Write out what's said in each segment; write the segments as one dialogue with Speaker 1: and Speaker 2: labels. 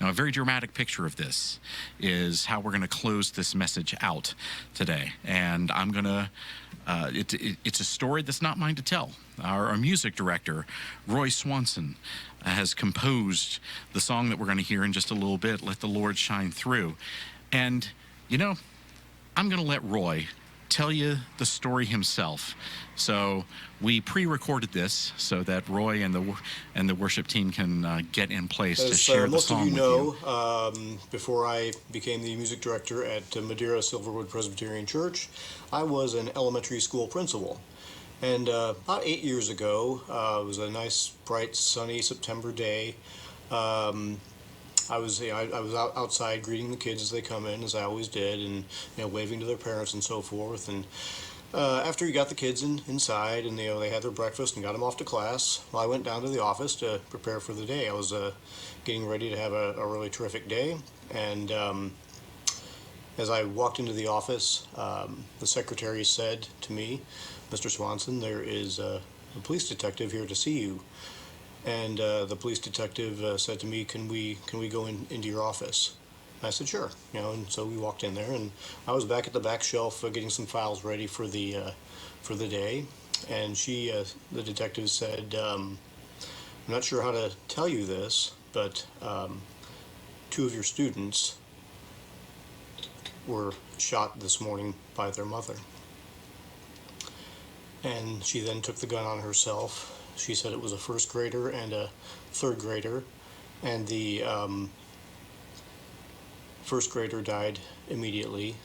Speaker 1: Now, a very dramatic picture of this is how we're going to close this message out today. And I'm going to, it's a story that's not mine to tell. Our music director, Roy Swanson, has composed the song that we're going to hear in just a little bit, Let the Lord Shine Through. And, you know, I'm going to let Roy tell you the story himself. So we pre-recorded this so that Roy and the worship team can get in place to share the song with you.
Speaker 2: Most of you know, before I became the music director at Madeira Silverwood Presbyterian Church, I was an elementary school principal. And about 8 years ago, it was a nice, bright, sunny September day. I was outside greeting the kids as they come in, as I always did, and waving to their parents and so forth. And after you got the kids inside, and they had their breakfast and got them off to class, well, I went down to the office to prepare for the day. I was getting ready to have a really terrific day, and as I walked into the office, the secretary said to me, "Mr. Swanson, there is a police detective here to see you." And the police detective said to me, "Can we go into your office?" I said, "Sure." And so we walked in there, and I was back at the back shelf getting some files ready for the day. And the detective said, "I'm not sure how to tell you this, but 2 of your students were shot this morning by their mother." And she then took the gun on herself. She said it was a first grader and a third grader, and the first grader died immediately.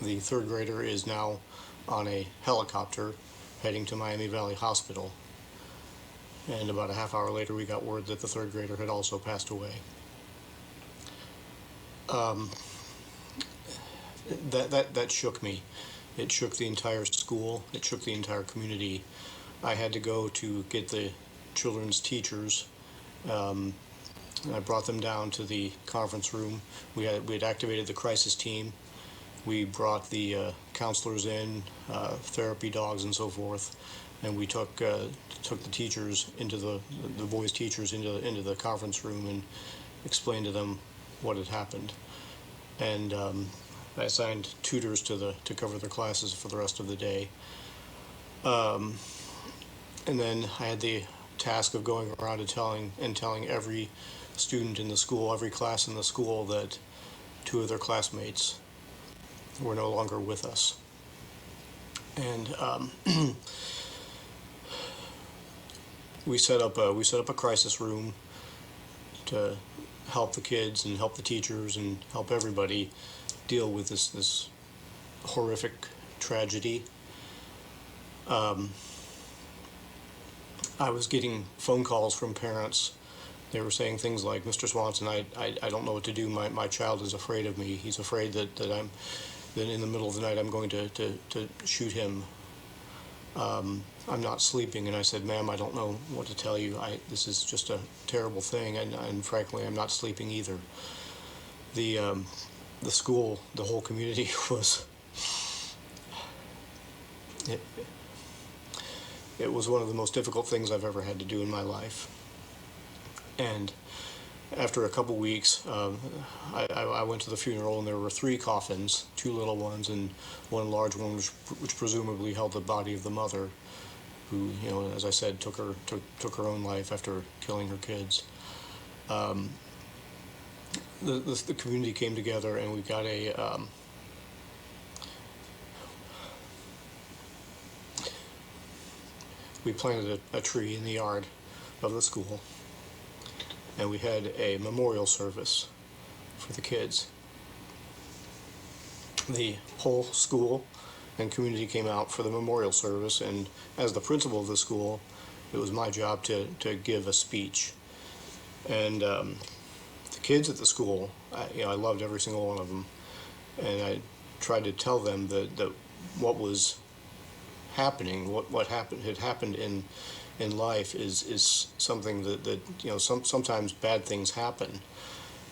Speaker 2: The third grader is now on a helicopter heading to Miami Valley Hospital. And about a half hour later, we got word that the third grader had also passed away. That shook me. It shook the entire school. It shook the entire community. I had to go to get the children's teachers. I brought them down to the conference room. We had activated the crisis team. We brought the counselors in, therapy dogs and so forth, and we took the teachers into the boys' teachers into the conference room and explained to them what had happened. And I assigned tutors to cover their classes for the rest of the day. And then I had the task of going around and telling every student in the school, every class in the school, that 2 of their classmates were no longer with us. And we set up a crisis room to help the kids and help the teachers and help everybody deal with this horrific tragedy. I was getting phone calls from parents. They were saying things like, "Mr. Swanson, I don't know what to do. My child is afraid of me. He's afraid that in the middle of the night I'm going to shoot him. I'm not sleeping." And I said, "Ma'am, I don't know what to tell you. This is just a terrible thing, and frankly, I'm not sleeping either." The school, the whole community it was one of the most difficult things I've ever had to do in my life. And after a couple weeks, I went to the funeral, and there were 3 coffins, 2 little ones and 1 large one, which presumably held the body of the mother, who, as I said, took her own life after killing her kids. The community came together, and we got we planted a tree in the yard of the school, and we had a memorial service for the kids. The whole school and community came out for the memorial service, and as the principal of the school, it was my job to give a speech. And the kids at the school, I loved every single one of them, and I tried to tell them that what was happening, what had happened in life is something that sometimes bad things happen,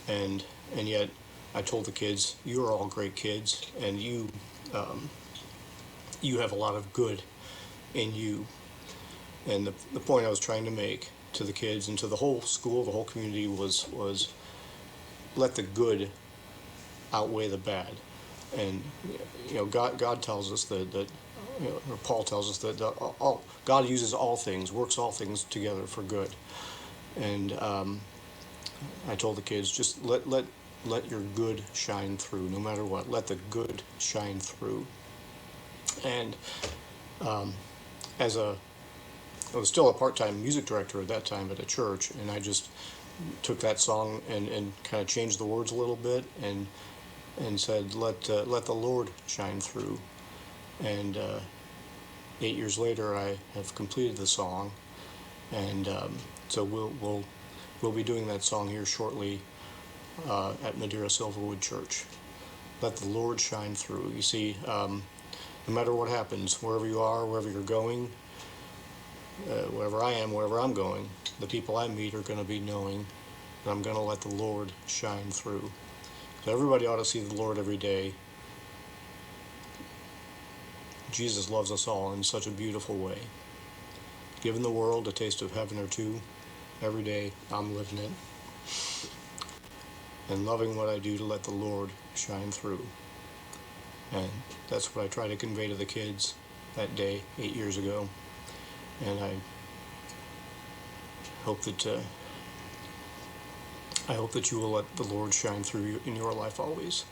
Speaker 2: and yet I told the kids, "You are all great kids, and you have a lot of good in you." And the point I was trying to make to the kids and to the whole school, the whole community was let the good outweigh the bad. And God tells us that or Paul tells us that God uses all things, works all things together for good. And I told the kids, just let your good shine through, no matter what. Let the good shine through. And I was still a part-time music director at that time at a church, and I just took that song and kind of changed the words a little bit and said, let the Lord shine through. And 8 years later, I have completed the song, and so we'll be doing that song here shortly at Madeira Silverwood Church. Let the Lord shine through. You see, no matter what happens, wherever you are, wherever you're going, wherever I am, wherever I'm going, the people I meet are going to be knowing that I'm going to let the Lord shine through. So everybody ought to see the Lord every day. Jesus loves us all in such a beautiful way. Giving the world a taste of heaven or two every day, I'm living it. And loving what I do to let the Lord shine through. And that's what I try to convey to the kids that day 8 years ago. And I hope that you will let the Lord shine through in your life always.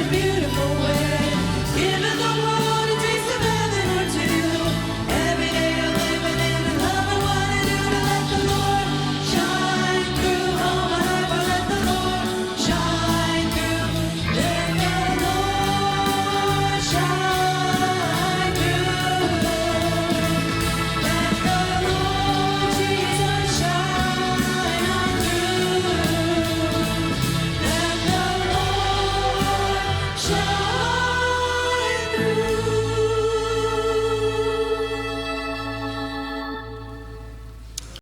Speaker 3: Beautiful way.